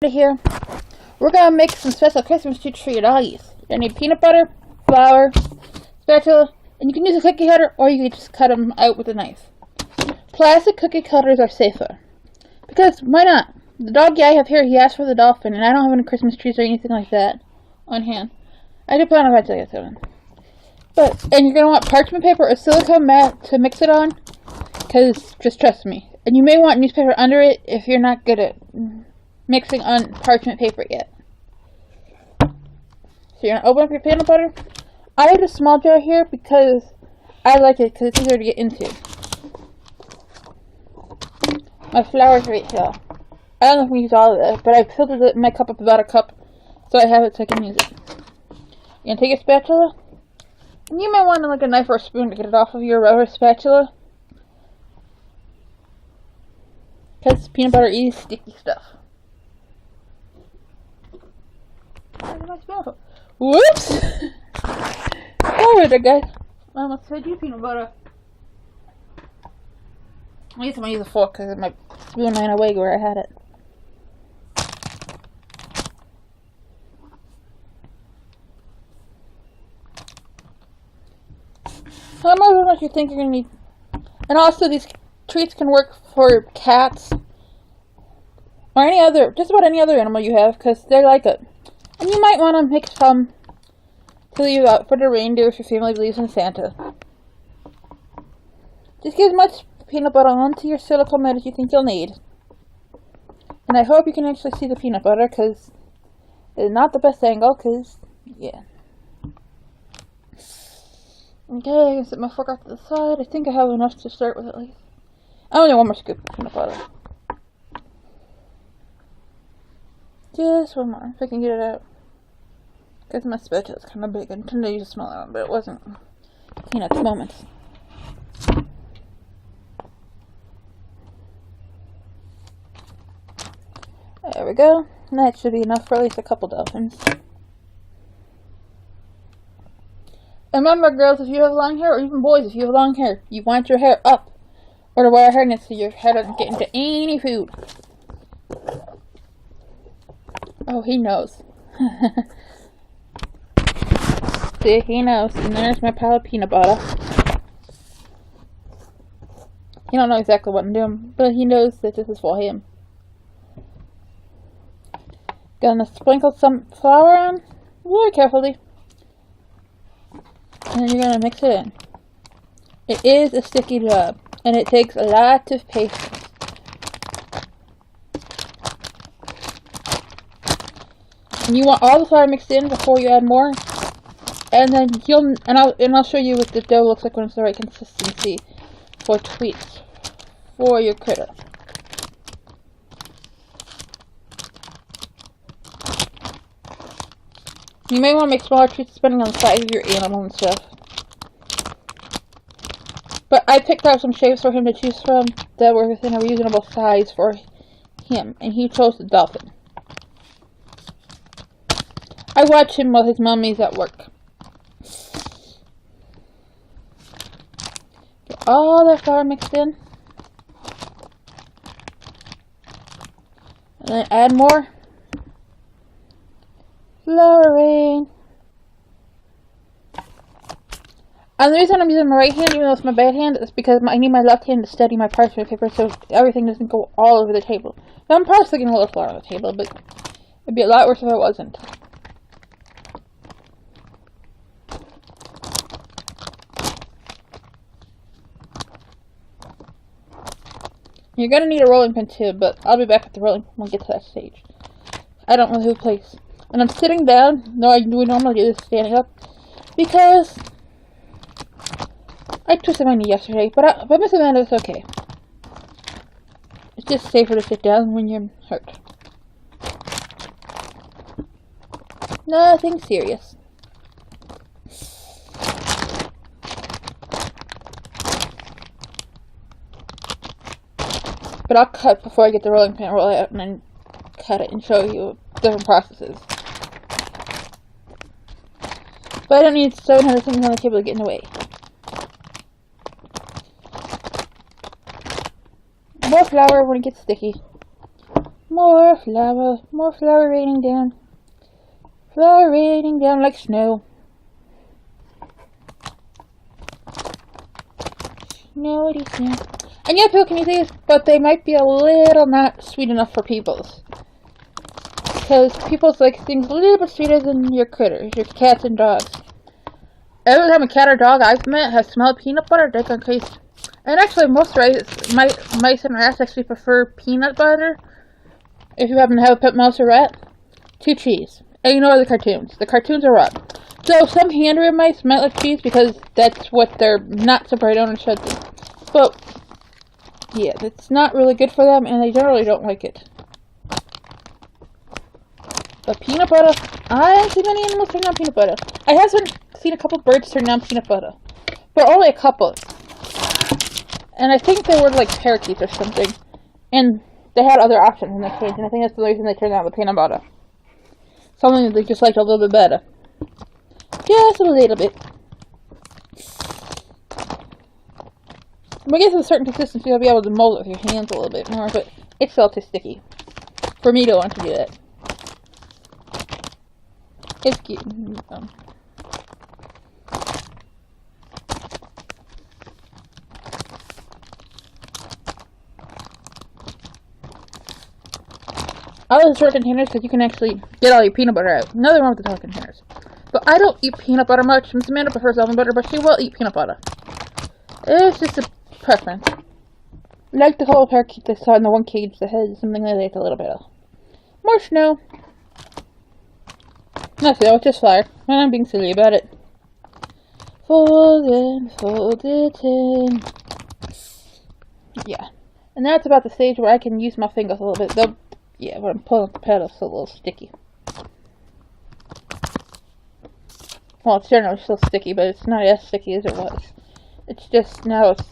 Here, we're gonna make some special Christmas treats for your doggies. You need peanut butter, flour, spatula, and you can use a cookie cutter or you can just cut them out with a knife. Plastic cookie cutters are safer because why not? The doggy I have here, he asked for the dolphin, and I don't have any Christmas trees or anything like that on hand. I do plan on eventually get to them. And you're gonna want parchment paper or silicone mat to mix it on, because just trust me. And you may want newspaper under it if you're not good at mixing on parchment paper yet. So you're going to open up your peanut butter. I have a small jar here because I like it because it's easier to get into. My flour's right here. I don't know if we use all of it, but I filled my cup up about a cup so I have it so I can use it. You're going to take a spatula. And you may want like a knife or a spoon to get it off of your rubber spatula, because peanut butter is sticky stuff. Whoops! Sorry there, guys. I almost said you peanut butter. I guess I'm gonna use a fork because my spoon ran away where I had it. How much you think you're gonna need? And also, these treats can work for cats or just about any other animal you have, because they like it. And you might want to mix some to leave out for the reindeer if your family believes in Santa. Just get as much peanut butter onto your silicone mat as you think you'll need. And I hope you can actually see the peanut butter, because it's not the best angle, because, yeah. Okay, I can set my fork off to the side. I think I have enough to start with at least. I only need one more scoop of peanut butter. Just one more, if I can get it out. Because my spatula is kind of big. I intended to use a smaller one, but it wasn't, at the moment. There we go. That should be enough for at least a couple dolphins. And remember, girls, if you have long hair, or even boys, if you have long hair, you want your hair up, or to wear a hairnet so your hair doesn't get into any food. Oh, he knows. See, he knows. And there's my pile of peanut butter. He don't know exactly what I'm doing, but he knows that this is for him. Gonna sprinkle some flour on, very carefully. And then you're gonna mix it in. It is a sticky job, and it takes a lot of patience. And you want all the flour mixed in before you add more, and then I'll show you what the dough looks like when it's the right consistency for treats for your critter. You may want to make smaller treats depending on the size of your animal and stuff. But I picked out some shapes for him to choose from that were within a reasonable size for him, and he chose the dolphin. I watch him while his mommy's at work. Get all that flour mixed in. And then add more. Flouring. And the reason I'm using my right hand, even though it's my bad hand, is because I need my left hand to steady my parchment paper so everything doesn't go all over the table. Now, I'm probably getting a little flour on the table, but it'd be a lot worse if it wasn't. You're going to need a rolling pin too, but I'll be back with the rolling pin when we get to that stage. I don't know who plays. And I'm sitting down. No, I do normally do this standing up, because I twisted my knee yesterday, but Miss Amanda, it's okay. It's just safer to sit down when you're hurt. Nothing serious. But I'll cut before I get the rolling pin, roll it out, and then cut it and show you different processes. But I don't need 700 things on the table to get in the way. More flour when it gets sticky. More flour raining down. Flour raining down like snow. Snowy snow. And yeah, people can use these, but they might be a little not sweet enough for people's. Because people's like things a little bit sweeter than your critters, your cats and dogs. Every time a cat or dog I've met has smelled peanut butter, they've gone crazy. And actually, most mice and rats actually prefer peanut butter. If you happen to have a pet mouse or rat, to cheese. And ignore the cartoons. The cartoons are raw. So some hand-reared mice might like cheese because that's what their not so bright owners should do. But yeah, it's not really good for them, and they generally don't like it. But peanut butter, I haven't seen many animals turn on peanut butter. I have seen a couple birds turn on peanut butter, but only a couple. And I think they were like parakeets or something, and they had other options in the cage, and I think that's the reason they turned on the peanut butter. Something that they just liked a little bit better. Just a little bit. When it gets to a certain consistency, you'll be able to mold it with your hands a little bit more, but it's still too sticky for me to want to do that. It's cute. I like the short containers because you can actually get all your peanut butter out. Nothing wrong with the tall containers. But I don't eat peanut butter much. Miss Amanda prefers almond butter, but she will eat peanut butter. It's just a preference. Like the couple parakeets I saw in the one cage that had something that I ate a little bit of. More snow. Not snow, it's just flour. I'm being silly about it. Fold it in. Yeah. And that's about the stage where I can use my fingers a little bit. Though, yeah, when I'm pulling up the pedal, it's a little sticky. Well, it's generally still sticky, but it's not as sticky as it was. It's just, now it's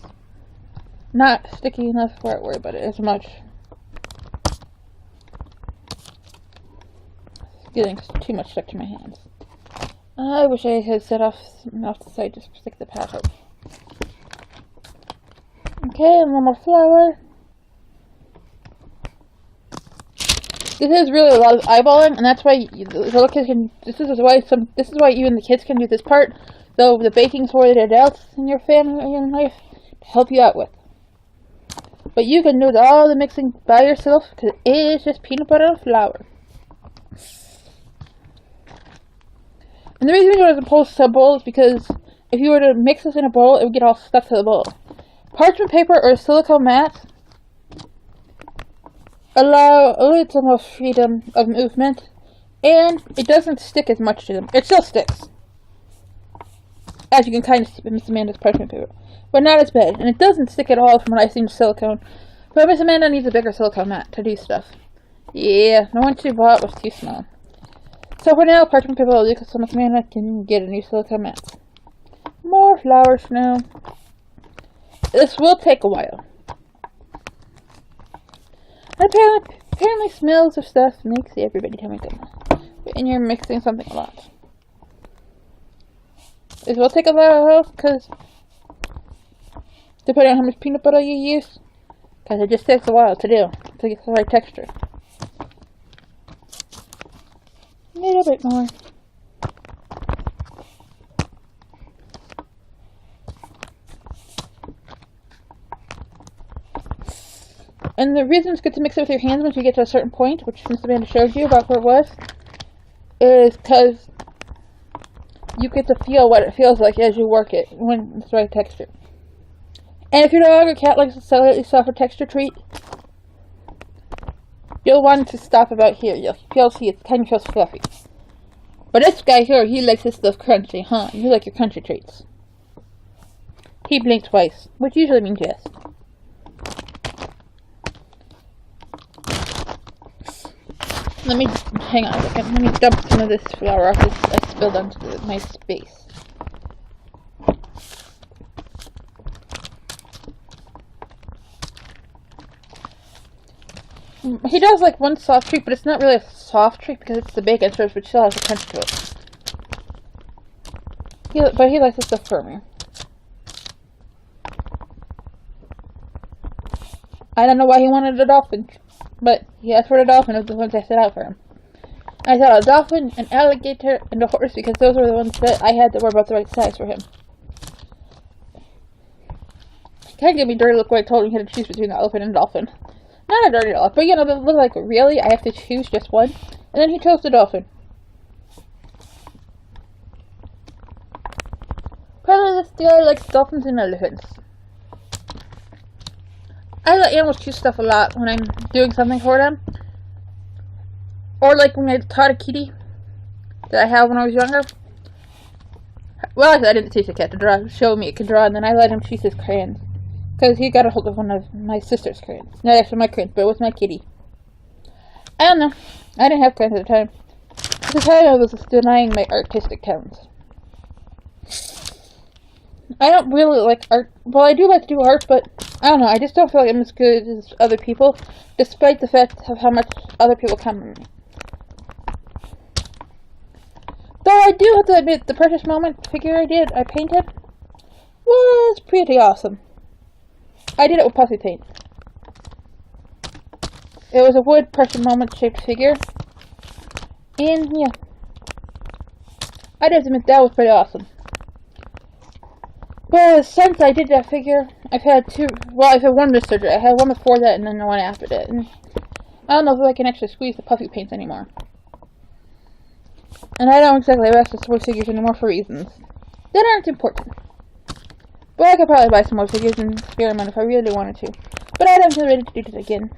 not sticky enough where I worry about it as much. It's getting too much stuck to my hands. I wish I had set off the side just to stick the pad out. Okay, and one more flour. This is really a lot of eyeballing, and that's why the little kids can. This is why even the kids can do this part. Though the baking's for the adults in your family and life to help you out with. But you can do all the mixing by yourself because it is just peanut butter and flour. And the reason you do it as a bowl is because if you were to mix this in a bowl, it would get all stuck to the bowl. Parchment paper or silicone mats allow a little more freedom of movement, and it doesn't stick as much to them. It still sticks, as you can kind of see with Miss Amanda's parchment paper, but not as bad, and it doesn't stick at all from what I've seen with silicone. But Miss Amanda needs a bigger silicone mat to do stuff. Yeah, the one she bought was too small. So for now, parchment paper will do because Miss Amanda can get a new silicone mat. More flour snow. This will take a while. Apparently smells of stuff makes everybody tell me good. And you're mixing something a lot. It will take a while because depending on how much peanut butter you use, because it just takes a while to do to get the right texture. A little bit more. And the reason it's good to mix it with your hands once you get to a certain point, which Miss Amanda showed you about where it was, is because you get to feel what it feels like as you work it when it's the right texture. And if your dog or cat likes a slightly softer texture treat, you'll want to stop about here. You'll see it kind of feels fluffy. But this guy here, he likes his stuff crunchy, huh? You like your crunchy treats. He blinked twice, which usually means yes. Hang on a second, let me dump some of this flour off I spilled onto my space. He does like one soft treat, but it's not really a soft treat because it's the bacon strips, which still has a crunch to it. But he likes the stuff firmer. I don't know why he wanted a dolphin But he asked for the dolphin of the ones I set out for him. I thought a dolphin, an alligator, and a horse because those were the ones that I had that were about the right size for him. He kind of gave me a dirty look when I told him he had to choose between the elephant and the dolphin. Not a dirty look, but you know, they look like, really? I have to choose just one? And then he chose the dolphin. Probably this guy likes dolphins and elephants. I let animals choose stuff a lot when I'm doing something for them. Or like when I taught a kitty that I had when I was younger. Well, actually, I didn't teach the cat to draw. Show me it could draw, and then I let him choose his crayons. Because he got a hold of one of my sister's crayons. Not actually my crayons, but it was my kitty. I don't know. I didn't have crayons at the time. At the time, I was denying my artistic talents. I don't really like art. Well, I do like to do art, but I don't know. I just don't feel like I'm as good as other people, despite the fact of how much other people compliment me. Though I do have to admit, the Precious Moment figure I painted, was pretty awesome. I did it with puffy paint. It was a wood Precious Moment shaped figure. And yeah. I did admit that was pretty awesome. But since I did that figure, I've had one missed surgery. I had one before that and then the one after that. And I don't know if I can actually squeeze the puffy paints anymore. And I don't exactly have access to more figures anymore for reasons that aren't important. But I could probably buy some more figures and experiment if I really wanted to. But I don't feel ready to do this again.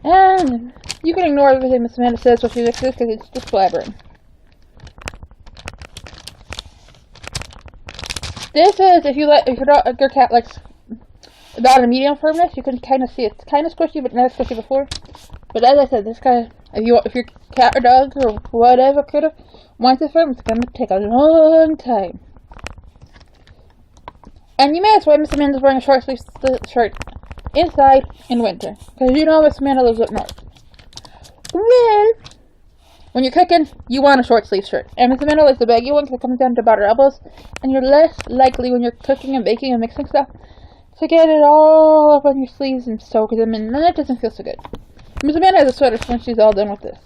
And you can ignore everything Miss Amanda says while she looks at this because it's just blabbering. This is if your cat likes about a medium firmness, you can kind of see it's kind of squishy, but not as squishy before. But as I said, this guy, if your cat or dog or whatever critter wants it firm, it's gonna take a long time. And you may ask why Miss Amanda's wearing a short sleeve shirt inside in winter, because you know Miss Amanda lives up north. Well, when you're cooking, you want a short sleeve shirt. And Miss Amanda likes the baggy one because it comes down to about her elbows. And you're less likely when you're cooking and baking and mixing stuff to get it all up on your sleeves and soak them in. And that doesn't feel so good. Miss Amanda has a sweater when she's all done with this.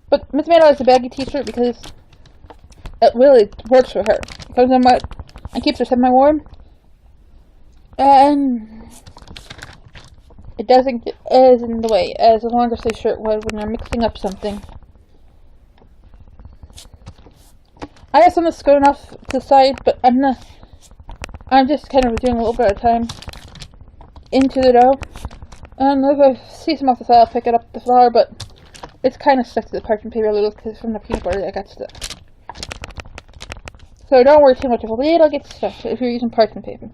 But Miss Amanda likes a baggy t-shirt because it really works for her. It comes in wet and keeps her semi-warm. And it doesn't get as in the way as a longer sleeve shirt would when you're mixing up something. I have some that's good enough to the side, but I'm just kind of doing a little bit at a time into the dough. And if I see some off the side, I'll pick it up the flour, but it's kind of stuck to the parchment paper a little because from the peanut butter that got stuck. So don't worry too much if a little gets stuck if you're using parchment paper.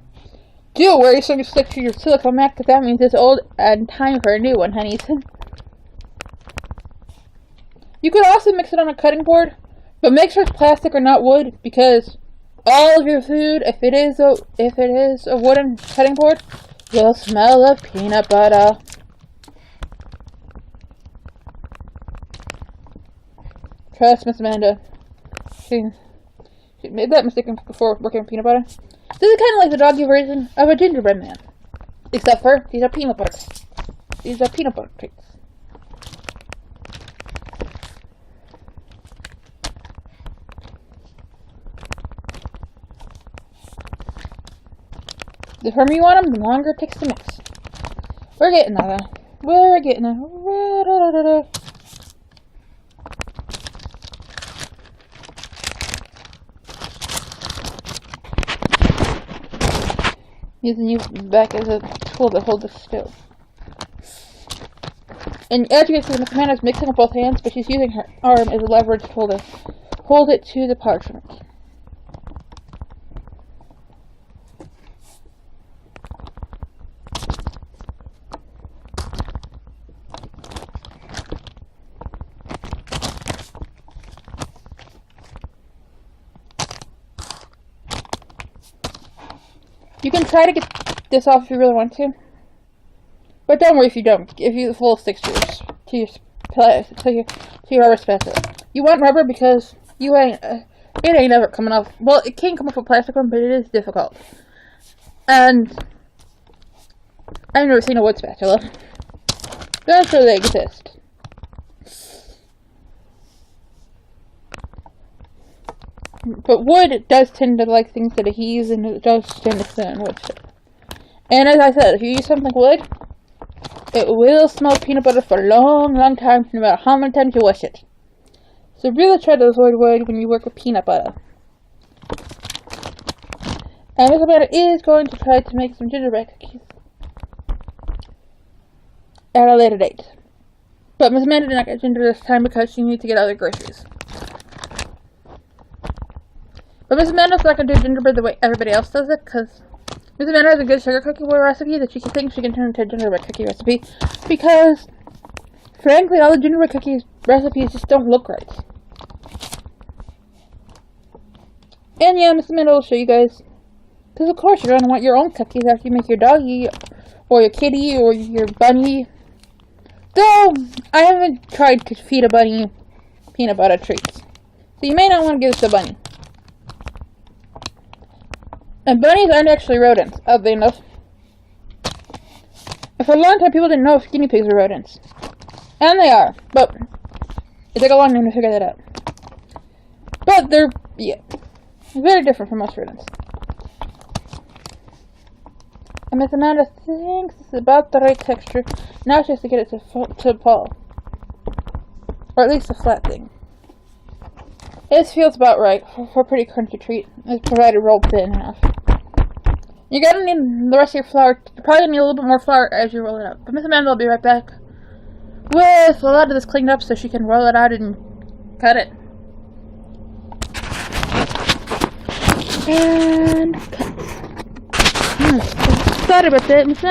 Do worry so you stick to your silicone mat because that means it's old and time for a new one, honeys. You could also mix it on a cutting board, but make sure it's plastic or not wood because all of your food, if it is a wooden cutting board, you'll smell of peanut butter. Trust Miss Amanda. She made that mistake before working with peanut butter. This is kind of like the doggy version of a gingerbread man. Except for, these are peanut butter. These are peanut butter treats. The firmer you want them, the longer it takes to mix. We're getting there. We're getting there. Using you back as a tool to hold the stove. And as you can see, Miss Amanda's mixing with both hands, but she's using her arm as a leverage tool to hold it to the parchment. You can try to get this off if you really want to, but don't worry if you don't. If you full sticks to your rubber spatula. You want rubber because it ain't ever coming off. Well, it can come off a plastic one, but it is difficult. And I've never seen a wood spatula. But I'm sure they exist. But wood does tend to like things that adheres, and it does tend to sit on wood stuff. And as I said, if you use something wood, it will smell peanut butter for a long, long time, no matter how many times you wash it. So really try to avoid wood when you work with peanut butter. And Miss Amanda is going to try to make some gingerbread cookies at a later date. But Miss Amanda did not get ginger this time because she needs to get other groceries. But Miss Amanda's not going to do gingerbread the way everybody else does it, because Miss Amanda has a good sugar cookie recipe that she thinks she can turn into a gingerbread cookie recipe, because, frankly, all the gingerbread cookies recipes just don't look right. And yeah, Miss Amanda will show you guys, because of course you're going to want your own cookies after you make your doggy, or your kitty, or your bunny. Though, I haven't tried to feed a bunny peanut butter treats, so you may not want to give this to a bunny. And bunnies aren't actually rodents, oddly enough. And for a long time, people didn't know if guinea pigs were rodents. And they are, but it took a long time to figure that out. But they're, yeah, very different from most rodents. And Miss Amanda thinks this is about the right texture. Now she has to get it to fall. Or at least a flat thing. This feels about right for a pretty crunchy treat. It's provided rolled thin enough. You're gonna need the rest of your flour. You're probably gonna need a little bit more flour as you roll it out. But Miss Amanda will be right back with a lot of this cleaned up so she can roll it out and cut it. And cut. Sorry about that, Miss Amanda.